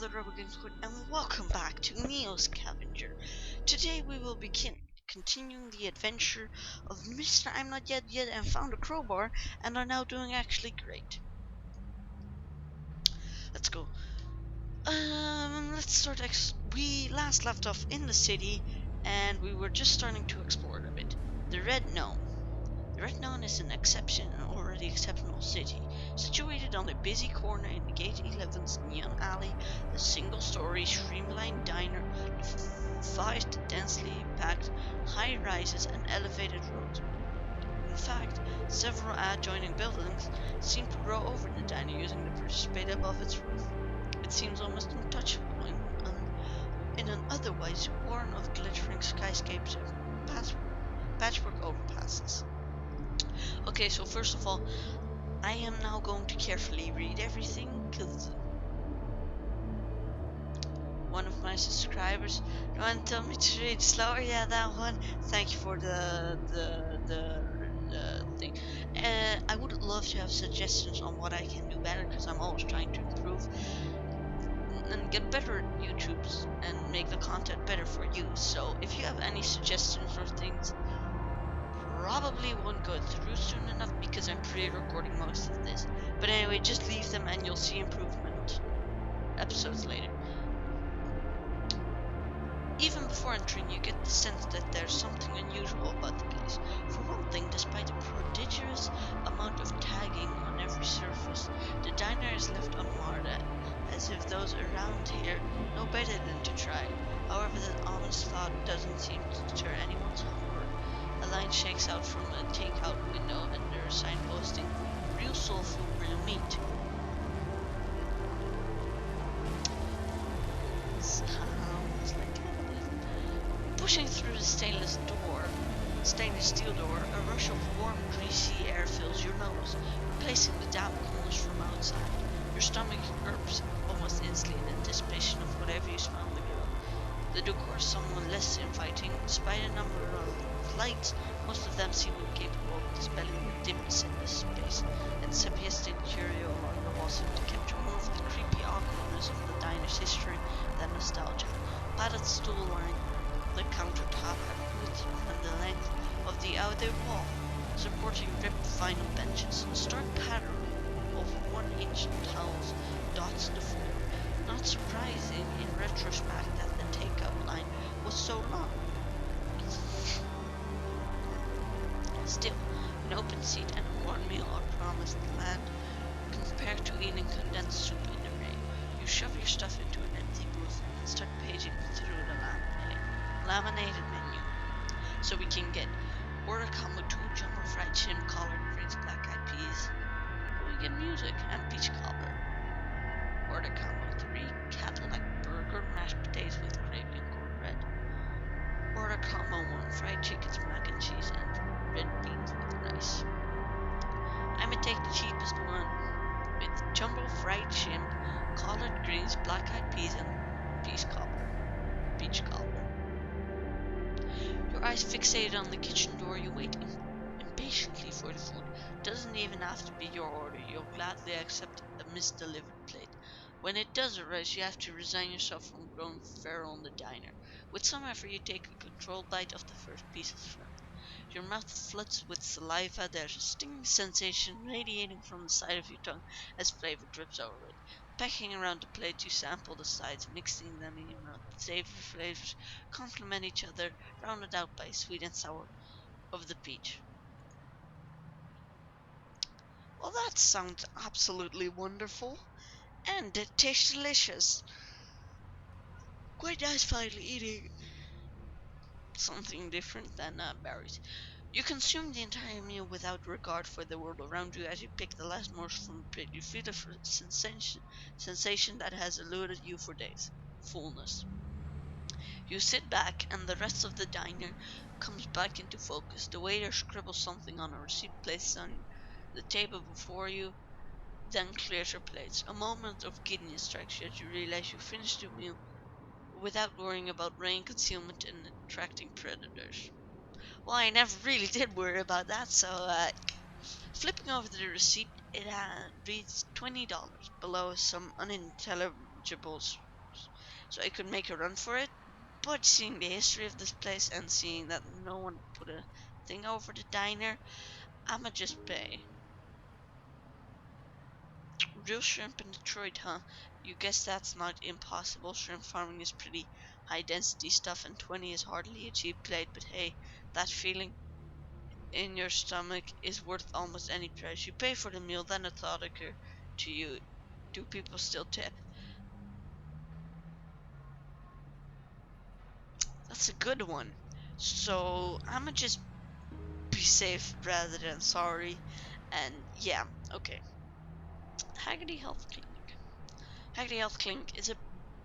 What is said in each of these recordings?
the rubber games hood, and welcome back to NEOScavenger. Today we will begin continuing the adventure of Mr. I'm Not Yet and found a crowbar and are now doing actually great. Let's go. Let's start. We last left off in the city, and we were just starting to explore it a bit. The Red Gnome. The Red Gnome is an exception in an already exceptional city. Situated on a busy corner in the Gate 11's Neon Alley, the single-story streamlined diner defies the densely packed high-rises and elevated roads. In fact, several adjoining buildings seem to grow over the diner using the participate above its roof. It seems almost untouchable in an otherwise warren of glittering skyscapes and patchwork overpasses. Okay, so first of all, I am now going to carefully read everything because one of my subscribers, you want to tell me to read slower? Yeah, that one. Thank you for the thing. I would love to have suggestions on what I can do better because I'm always trying to improve and get better at YouTube's and make the content better for you. So if you have any suggestions or things, probably won't go through soon enough because I'm pre-recording most of this. But anyway, just leave them and you'll see improvement episodes later. Even before entering, you get the sense that there's something unusual about the place. For one thing, despite a prodigious amount of tagging on every surface, the diner is left unmarred, as if those around here know better than to try. However, that ominous thought doesn't seem to deter anyone's hunger. A line shakes out from a takeout window under a sign posting, "Real soul food, real meat." Sounds like pushing through the stainless steel door, a rush of warm, greasy air fills your nose, replacing the damp coolness from outside. Your stomach urges almost instantly in anticipation of whatever you smell in the grill. The decor is somewhat less inviting, despite a number of lights. Most of them seem incapable of dispelling the dimness in this space, and sepia-stained curio along the walls seem to capture more of the creepy awkwardness of the diner's history than nostalgia. Padded stool line the countertop at width and the length of the outer wall, supporting ripped vinyl benches. A stark pattern of 1-inch towels dots the floor. Not surprising in retrospect that the takeout line was so long. Still, an open seat and a warm meal are promised land compared to eating condensed soup in the rain. You shove your stuff into an empty booth and start paging through the laminated menu. So we can get order combo 2 jumbo fried shrimp, collard greens, black eyed peas. We get music and peach cobbler. Order combo 3 Cadillac burger, mashed potatoes with gravy and cornbread. Order combo 1 fried chickens, mac and cheese, and red beans with rice. I'ma take the cheapest one with jumbo fried shrimp, collard greens, black eyed peas, and peach cobbler. Your eyes fixated on the kitchen door, you wait impatiently for the food. Doesn't even have to be your order. You'll gladly accept a misdelivered plate. When it does arrive, you have to resign yourself from growing feral in the diner. With some effort, you take a controlled bite of the first piece of shrimp. Your mouth floods with saliva. There's a stinging sensation radiating from the side of your tongue as flavor drips over it. Pecking around the plate, you sample the sides, mixing them in your mouth. Savory flavors complement each other, rounded out by sweet and sour of the peach. Well, that sounds absolutely wonderful, and it tastes delicious. Quite nice finally eating something different than berries. You consume the entire meal without regard for the world around you as you pick the last morsel from the plate. You feel a sensation that has eluded you for days. Fullness. You sit back, and the rest of the diner comes back into focus. The waiter scribbles something on a receipt placed on the table before you, then clears your plates. A moment of giddiness strikes you as you realize you finished your meal without worrying about rain, concealment, and attracting predators. Well, I never really did worry about that, so flipping over the receipt, it reads $20. Below some unintelligible servers. So I could make a run for it, but seeing the history of this place and seeing that no one put a thing over the diner, I'ma just pay. Real shrimp in Detroit, huh? You guess that's not impossible. Shrimp farming is pretty high density stuff, and 20 is hardly a cheap plate, but hey, that feeling in your stomach is worth almost any price. You pay for the meal, then a thought occurs to you. Do people still tip? That's a good one. So I'ma just be safe rather than sorry. And yeah, okay. Haggerty Health Clinic. Haggerty Health Clinic is a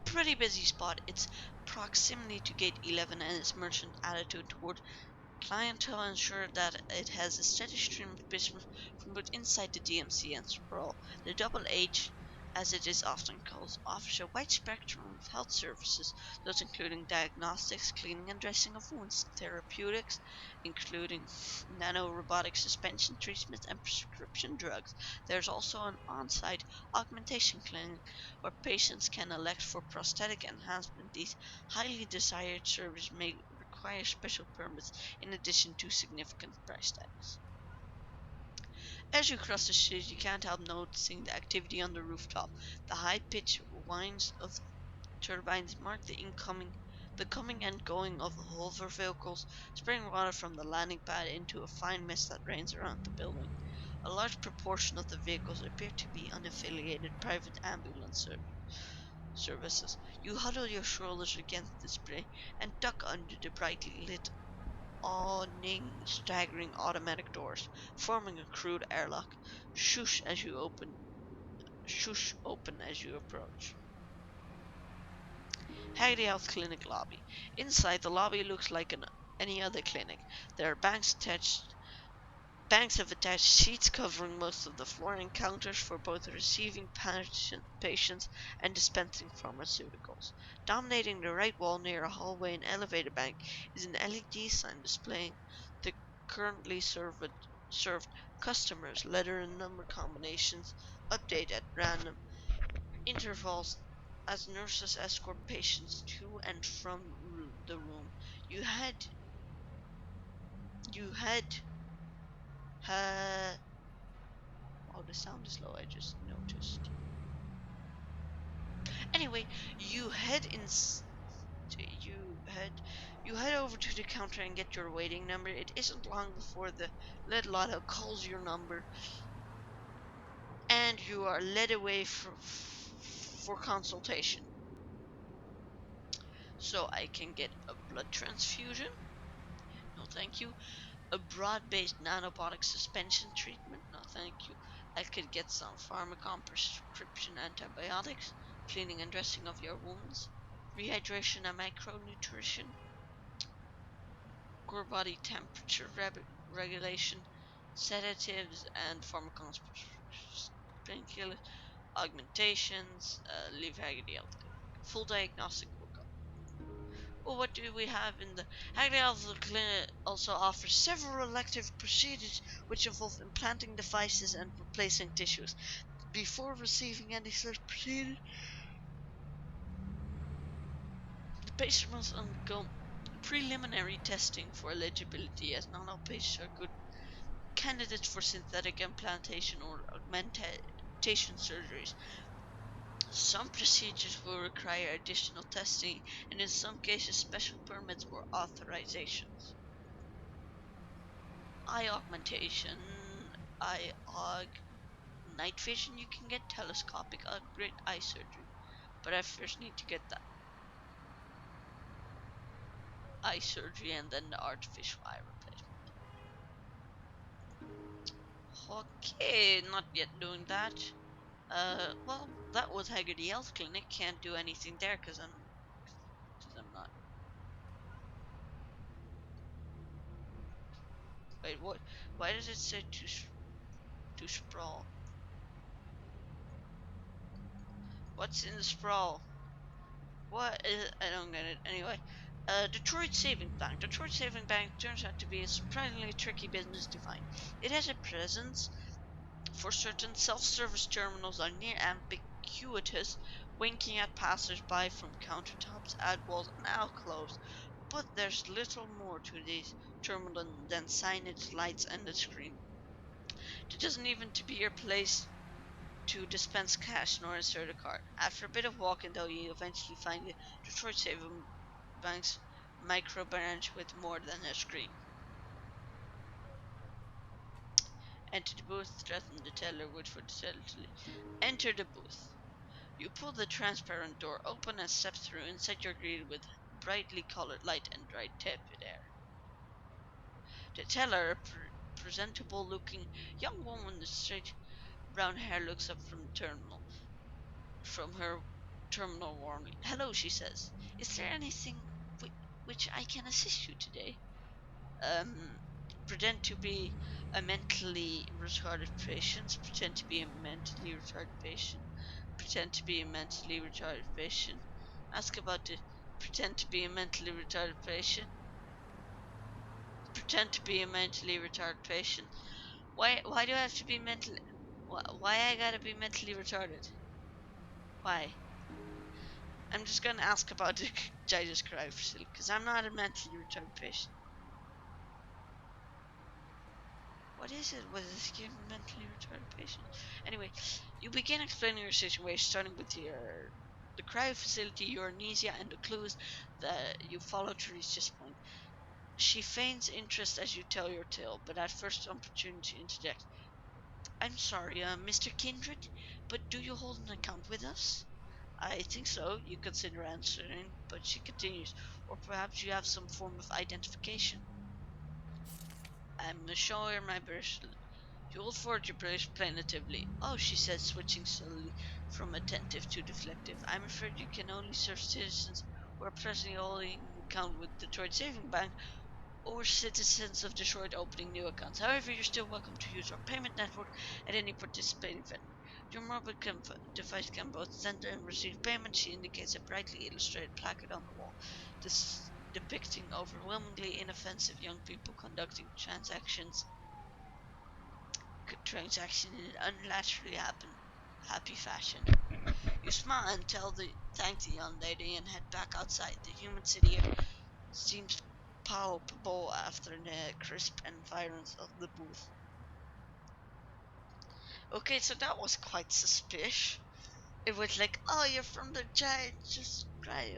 pretty busy spot. Its proximity to Gate 11 and its merchant attitude toward clientele ensure that it has a steady stream of business from both inside the DMC and Sprawl. The Double H, as it is often called, offers a wide spectrum of health services, those including diagnostics, cleaning and dressing of wounds, therapeutics, including nanorobotic suspension treatments and prescription drugs. There's also an on-site augmentation clinic where patients can elect for prosthetic enhancement. These highly desired services may require special permits in addition to significant price tags. As you cross the street, you can't help noticing the activity on the rooftop. The high-pitched whines of turbines mark the coming and going of the hover vehicles, spraying water from the landing pad into a fine mist that rains around the building. A large proportion of the vehicles appear to be unaffiliated private ambulance services. You huddle your shoulders against the spray and duck under the brightly lit awning staggering automatic doors, forming a crude airlock. Shush open as you approach. Hagley Health Clinic lobby. Inside, the lobby looks like any other clinic. There are banks of attached sheets covering most of the floor and counters for both receiving patients and dispensing pharmaceuticals. Dominating the right wall near a hallway and elevator bank is an LED sign displaying the currently served customers' letter and number combinations update at random intervals as nurses escort patients to and from the room. You had you had uh, oh, the sound is low, I just noticed. Anyway, you head in. You head. You head over to the counter and get your waiting number. It isn't long before the lead lotto calls your number, and you are led away for consultation. So I can get a blood transfusion. No, thank you. A broad-based nanobotic suspension treatment. No, thank you. I could get some pharmacon prescription antibiotics, cleaning and dressing of your wounds, rehydration and micronutrition, core body temperature regulation, sedatives and pharmacon painkillers, augmentations, live Hagerty Health Clinic. Full diagnostic workup. Well, what do we have in the Hagley Health Clinic? Also offers several elective procedures which involve implanting devices and replacing tissues. Before receiving any such procedure, the patient must undergo preliminary testing for eligibility, as not all patients are good candidates for synthetic implantation or augmentation surgeries. Some procedures will require additional testing, and in some cases, special permits or authorizations. Eye augmentation, eye aug, night vision. You can get telescopic upgrade eye surgery, but I first need to get the eye surgery and then the artificial eye replacement. Okay, not yet doing that. Well, that was Haggerty Health Clinic. Can't do anything there because I'm not. Wait, what? Why does it say to sprawl? What's in the sprawl? What is? I don't get it. Anyway, Detroit Savings Bank. Detroit Savings Bank turns out to be a surprisingly tricky business to find. It has a presence for certain self-service terminals are near ambiguous winking at passers-by from countertops, ad walls, and alcoves. But there's little more to this terminal than signage, lights, and a screen. There doesn't even to be your place to dispense cash nor insert a card. After a bit of walking, though, you eventually find the Detroit Savings Bank's micro branch with more than a screen. Enter the booth, threaten the teller, wait for the teller to leave. Enter the booth. You pull the transparent door open and step through. Inside you're greeted with brightly colored light and dry tepid air. The teller, a presentable looking young woman with straight brown hair, looks up from her terminal warmly. Hello, she says. Is there anything which I can assist you today? Um, pretend to be a mentally retarded patient. Pretend to be a mentally retarded patient. Pretend to be a mentally retarded patient. Ask about the pretend to be a mentally retarded patient. Pretend to be a mentally retarded patient. Why do I have to be mentally? Why I gotta be mentally retarded? Why? I'm just gonna ask about the Jesus Christ facility because I'm not a mentally retarded patient. What is it with this game mentally retarded patient? Anyway, you begin explaining your situation, starting with the cryo facility, your amnesia, and the clues that you follow to reach this point. She feigns interest as you tell your tale, but at first opportunity interjects. I'm sorry, Mr. Kindred, but do you hold an account with us? I think so, you consider answering, but she continues. Or perhaps you have some form of identification. I'm show her my bracelet. You hold forward your bracelet plaintively. Oh, she says, switching slowly from attentive to deflective. I'm afraid you can only serve citizens who are presently holding an account with Detroit Savings Bank or citizens of Detroit opening new accounts. However, you're still welcome to use our payment network at any participating vendor. Your mobile device can both send and receive payment. She indicates a brightly illustrated placard on the wall, this depicting overwhelmingly inoffensive young people conducting transaction in an unnaturally happy fashion. You smile and thank the young lady and head back outside. The human city seems palpable after the crisp environs of the booth. Okay, so that was quite suspicious. It was like, oh, you're from the giant, just cry.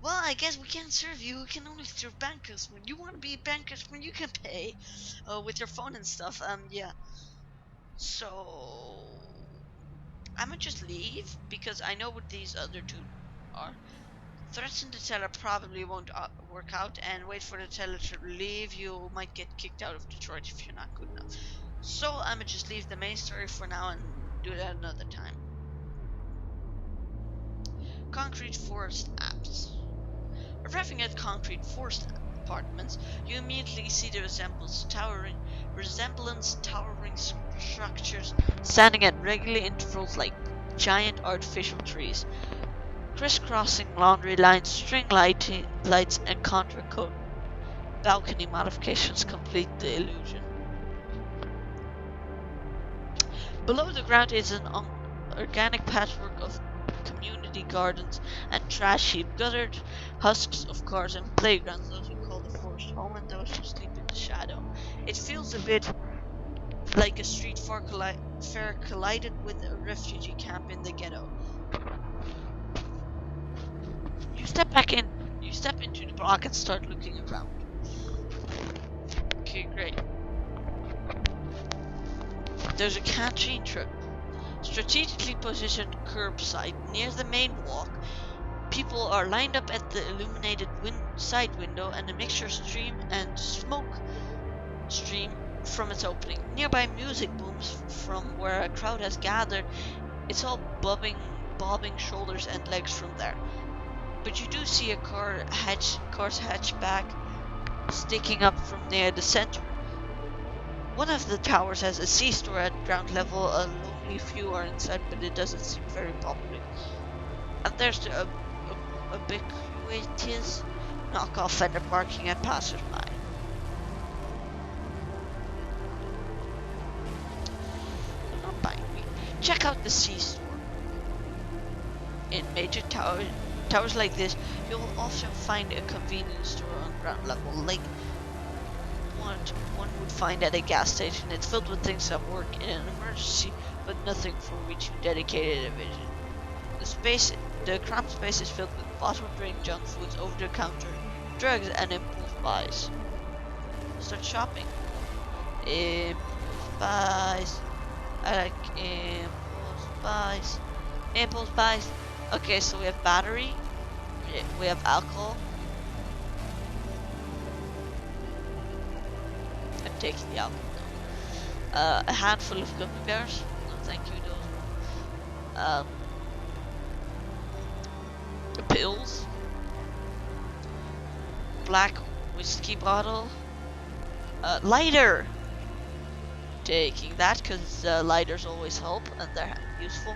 Well, I guess we can't serve you. We can only serve bankers. When you want to be bankers, when you can pay with your phone and stuff. Yeah. So I'm gonna just leave because I know what these other two are. Threaten the teller probably won't work out, and wait for the teller to leave. You might get kicked out of Detroit if you're not good enough. So I'm gonna just leave the main story for now and do that another time. Concrete Forest Apps. Arriving at Concrete Forest Apartments, you immediately see the resemblance towering structures standing at regular intervals like giant artificial trees. Crisscrossing laundry lines, string lights, and contra-code balcony modifications complete the illusion. Below the ground is an organic patchwork of community gardens and trash heap, guttered husks of cars and playgrounds, those who call the forest home and those who sleep in the shadow. It feels a bit like a street fair collided with a refugee camp in the ghetto. You step into the block and start looking around. Okay, great. There's a canteen truck strategically positioned curbside near the main walk. People are lined up at the illuminated side window, and a mixture stream and smoke stream from its opening. Nearby music booms from where a crowd has gathered. It's all bobbing shoulders and legs from there. But you do see a car's hatchback sticking up from near the center. One of the towers has a C-store at ground level. A lonely few are inside, but it doesn't seem very public. And there's the ubiquitous knockoff vendor barking at passers-by. They're not buying me. Check out the C-store. In major towers like this, you'll often find a convenience store on ground level, like one would find at a gas station. It's filled with things that work in an emergency, but nothing for which you dedicated a vision. The cramped space is filled with bottled drink, junk foods, over-the-counter drugs, and impulse buys. Start shopping. Impulse buys. I like impulse buys. Impulse buys. Okay, so we have battery. We have alcohol. I'm taking the alcohol now. A handful of gummy bears. No, thank you. Those. Pills. Black whiskey bottle. Lighter. Taking that because lighters always help and they're useful.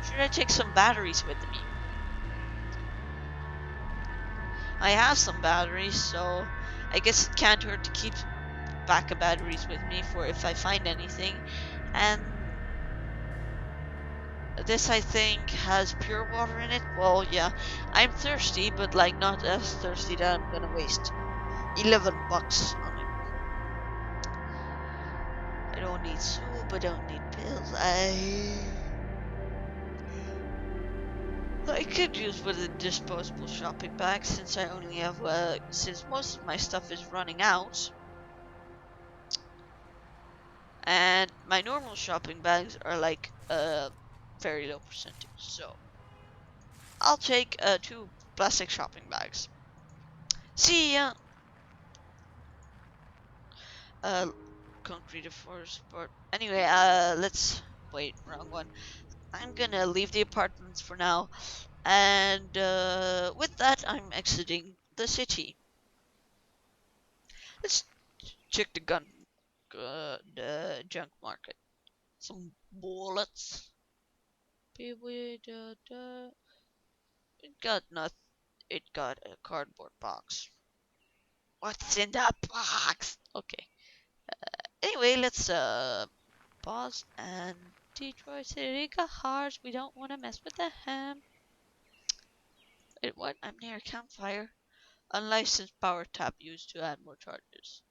Should I take some batteries with me? I have some batteries, so I guess it can't hurt to keep backup batteries with me for if I find anything. And this, I think, has pure water in it. Well, yeah, I'm thirsty, but like not as thirsty that I'm gonna waste $11 on it. I don't need soup, I don't need pills. I could use with a disposable shopping bag since I only have since most of my stuff is running out. And my normal shopping bags are like very low percentage, so I'll take 2 plastic shopping bags. See ya. Uh, concrete forest, but anyway, let's wait. Wrong one. I'm gonna leave the apartments for now, and with that, I'm exiting the city. Let's check the junk market. Some bullets. It got not. It got a cardboard box. What's in that box? Okay. Anyway, let's pause and Detroit City got hearts. We don't want to mess with the ham. Wait, what? I'm near a campfire. Unlicensed power tap used to add more charges.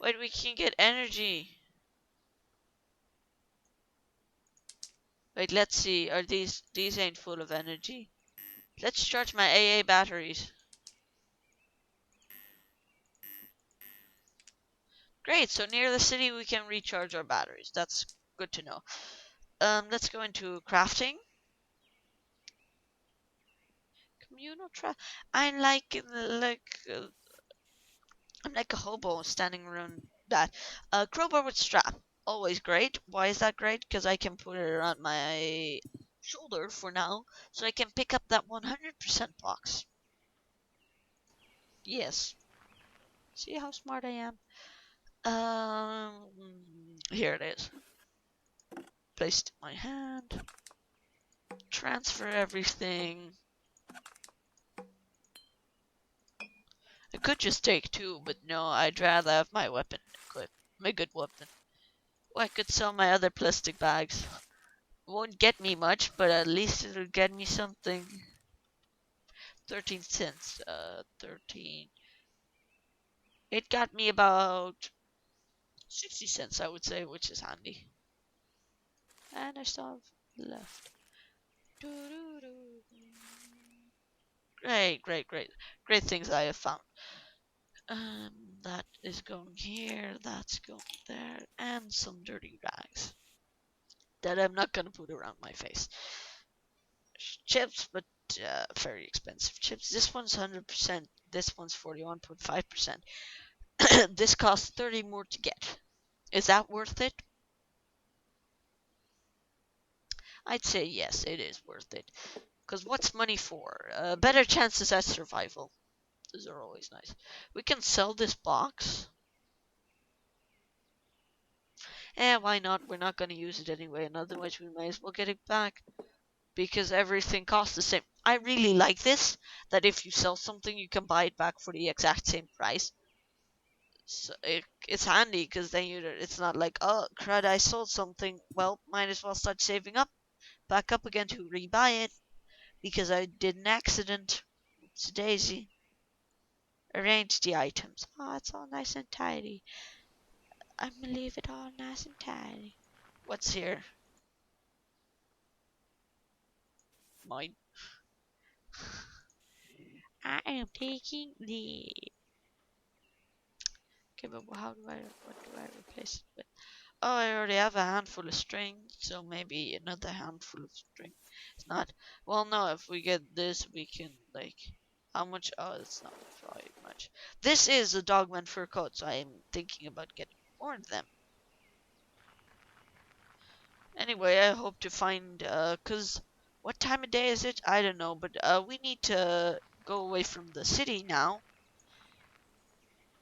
Wait, we can get energy. Wait, let's see. Are these ain't full of energy? Let's charge my AA batteries. Great, so near the city we can recharge our batteries. That's good to know. Let's go into crafting. Communal trap. I'm I'm like a hobo standing around that. Crowbar with strap. Always great. Why is that great? Because I can put it around my shoulder for now, so I can pick up that 100% box. Yes. See how smart I am? Here it is. Placed in my hand. Transfer everything. I could just take 2, but no, I'd rather have my weapon equipped. My good weapon. Well, I could sell my other plastic bags. It won't get me much, but at least it'll get me something. 13 cents. 13. It got me about 60 cents, I would say, which is handy. And I still have left. Great, great, great. Great things I have found. That is going here, that's going there, and some dirty rags that I'm not gonna put around my face. Chips, but very expensive chips. This one's 100%, this one's 41.5%. This costs 30 more to get. Is that worth it? I'd say yes, it is worth it. Because what's money for? Better chances at survival. Those are always nice. We can sell this box. Why not? We're not going to use it anyway, and otherwise we may as well get it back. Because everything costs the same. I really like this, that if you sell something, you can buy it back for the exact same price. So it's handy because then it's not like, oh crud, I sold something. Well, might as well start saving up, back up again to rebuy it because I did an accident. It's Daisy. Arrange the items. Oh, it's all nice and tidy. I'm gonna leave it all nice and tidy. What's here? Mine. I am taking the. Okay, but how do I? What do I replace it with? Oh, I already have a handful of string, so maybe another handful of string. It's not. Well, no. If we get this, we can like. How much? Oh, it's not very much. This is a dogman fur coat, so I am thinking about getting more of them. Anyway, I hope to find, cause what time of day is it? I don't know, but we need to go away from the city now.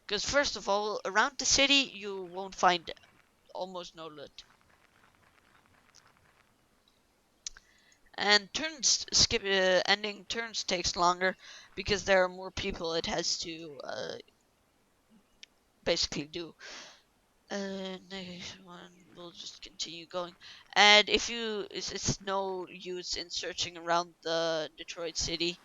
Cause first of all, around the city you won't find almost no loot, and ending turns takes longer because there are more people it has to basically do. Next one, we'll just continue going. And if you, it's no use in searching around the Detroit city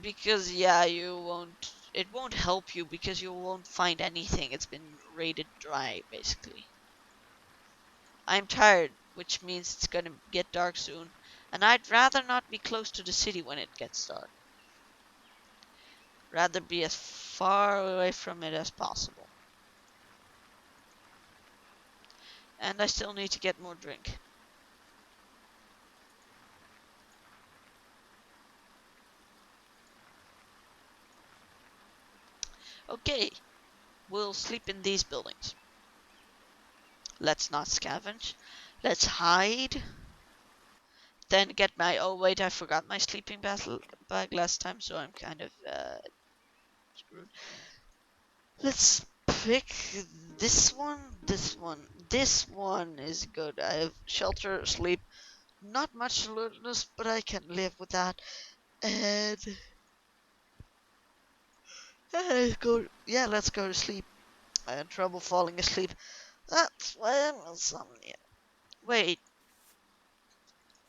because yeah, it won't help you because you won't find anything. It's been raided dry basically. I'm tired, which means it's gonna get dark soon, and I'd rather not be close to the city when it gets dark. Rather be as far away from it as possible. And I still need to get more drink. Okay, we'll sleep in these buildings. Let's not scavenge. Let's hide. Then get my... Oh wait, I forgot my sleeping bag last time, so I'm kind of screwed. Let's pick this one. This one is good. I have shelter, sleep. Not much alertness, but I can live with that. And let's go to sleep. I had trouble falling asleep. That's why I'm insomnia. Wait,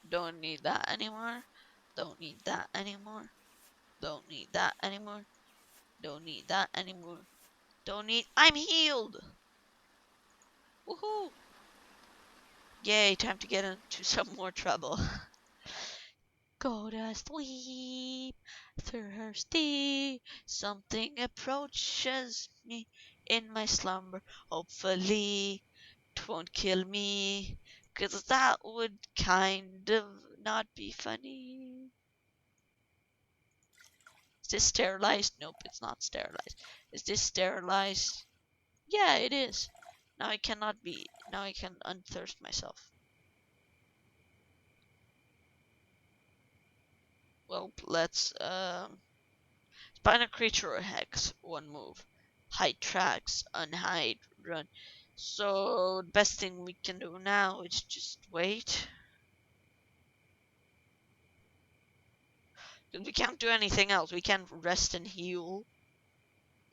don't need that anymore. Don't need that anymore. Don't need that anymore. Don't need that anymore. Don't need. I'm healed! Woohoo! Yay, time to get into some more trouble. Go to sleep, thirsty. Something approaches me in my slumber. Hopefully, it won't kill me, 'cause that would kind of not be funny. Is this sterilized? Nope, it's not sterilized. Is this sterilized? Yeah, it is. Now I cannot be. Now I can unthirst myself. Well, let's find a creature or hex. One move. Hide tracks. Unhide. Run. So the best thing we can do now is just wait. We can't do anything else. We can't rest and heal.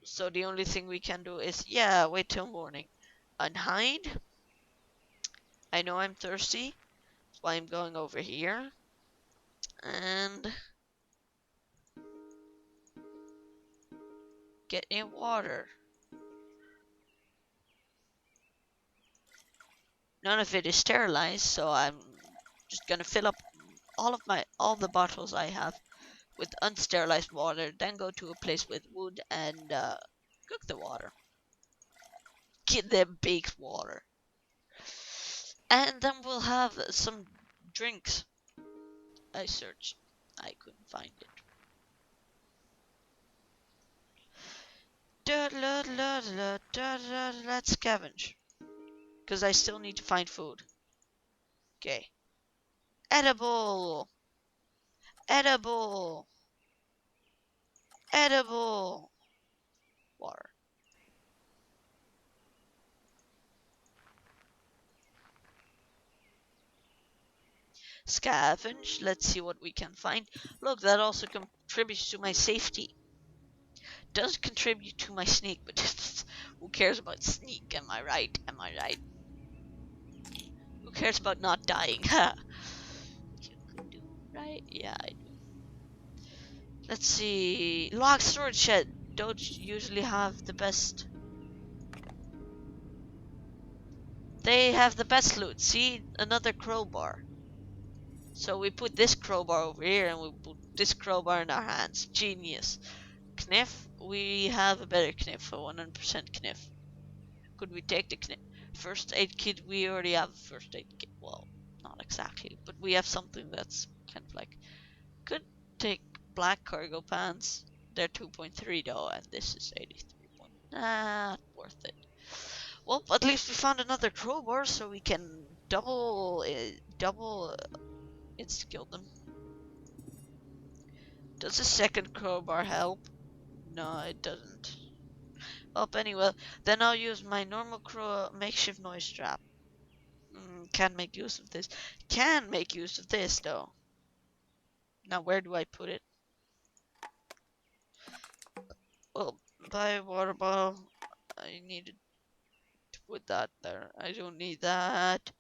So the only thing we can do is, yeah, wait till morning. Unhide. I know I'm thirsty. That's why I'm going over here. And get in water. None of it is sterilized, so I'm just gonna fill up all the bottles I have with unsterilized water, then go to a place with wood and cook the water. Get the baked water. And then we'll have some drinks. I searched. I couldn't find it. Let's scavenge. Because I still need to find food. Okay. Edible! Edible! Edible! Water. Scavenge. Let's see what we can find. Look, that also contributes to my safety. Does contribute to my sneak, but who cares about sneak? Am I right? Am I right? Who cares about not dying? Ha! You do, right? Yeah, I do. Let's see. Log storage shed. Those usually have the best. They have the best loot. See, another crowbar. So we put this crowbar over here and we put this crowbar in our hands. Genius. Kniff. We have a better kniff. A 100% kniff. Could we take the first aid kit? We already have a first aid kit. Well, not exactly, but we have something that's kind of like. Could take black cargo pants. They're 2.3 though, and this is 83. Not worth it. Well, at least we found another crowbar, so we can double skill them. Does a second crowbar help? No, it doesn't. Well, anyway, then I'll use my normal makeshift noise trap. Can make use of this. Can make use of this though. Now where do I put it? Well, buy a water bottle. I needed to put that there. I don't need that.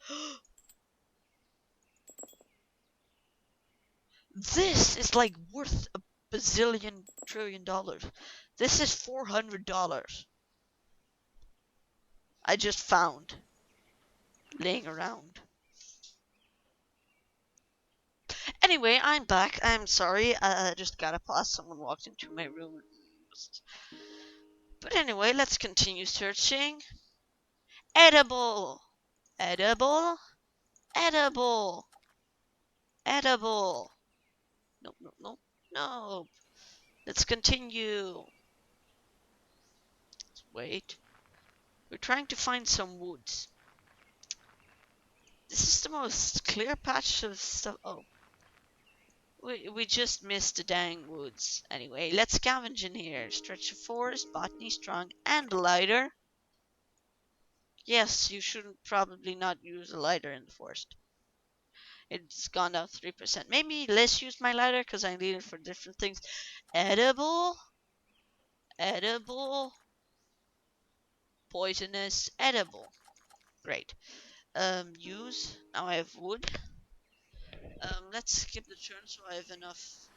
This is like worth a bazillion trillion dollars. This is $400. I just found laying around. Anyway, I'm back. I'm sorry. I just got a pause. Someone walked into my room. But anyway, let's continue searching. Edible! Edible! Edible! Edible! No, no, no, no. Let's continue. Let's wait. We're trying to find some woods. This is the most clear patch of stuff. Oh. We just missed the dang woods. Anyway, let's scavenge in here. Stretch of forest, botany strong, and a lighter. Yes, you shouldn't probably not use a lighter in the forest. It's gone down 3%. Maybe let's use my lighter because I need it for different things. Edible, edible, poisonous, edible. Great. Use. Now I have wood. Let's skip the turn so I have enough.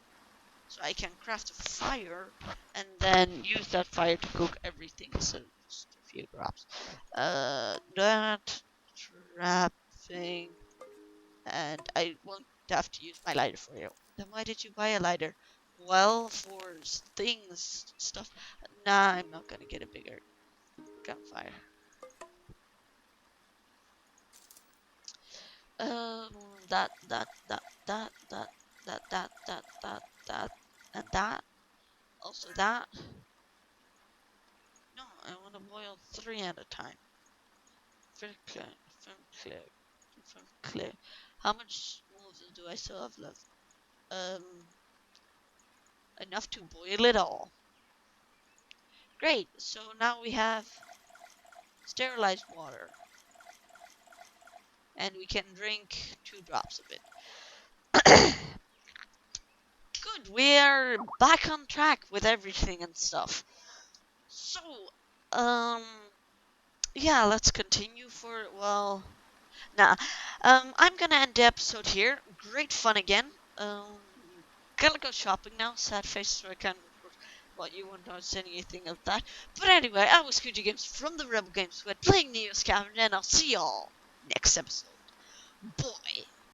So I can craft a fire and then use that fire to cook everything. So just a few drops. That trap thing. And I won't have to use my lighter for you. Then why did you buy a lighter? Well, for things, stuff. Nah, I'm not gonna get a bigger gunfire. Um, that, that, that, that, that, that, that, that, that, that, and that. Also that. No, I want to boil 3 at a time. Very clear, from clear, from clear. How much moves do I still have left? Enough to boil it all. Great, so now we have sterilized water. And we can drink 2 drops of it. Good, we're back on track with everything and stuff. So, yeah, let's continue for, well, nah. I'm gonna end the episode here. Great fun again. Gotta go shopping now. Sad face, so I can't record. Well, you won't notice anything of that. But anyway, I was Kuji Games from the Rebel Games Squad playing NEOScavenger, and I'll see y'all next episode. Bye.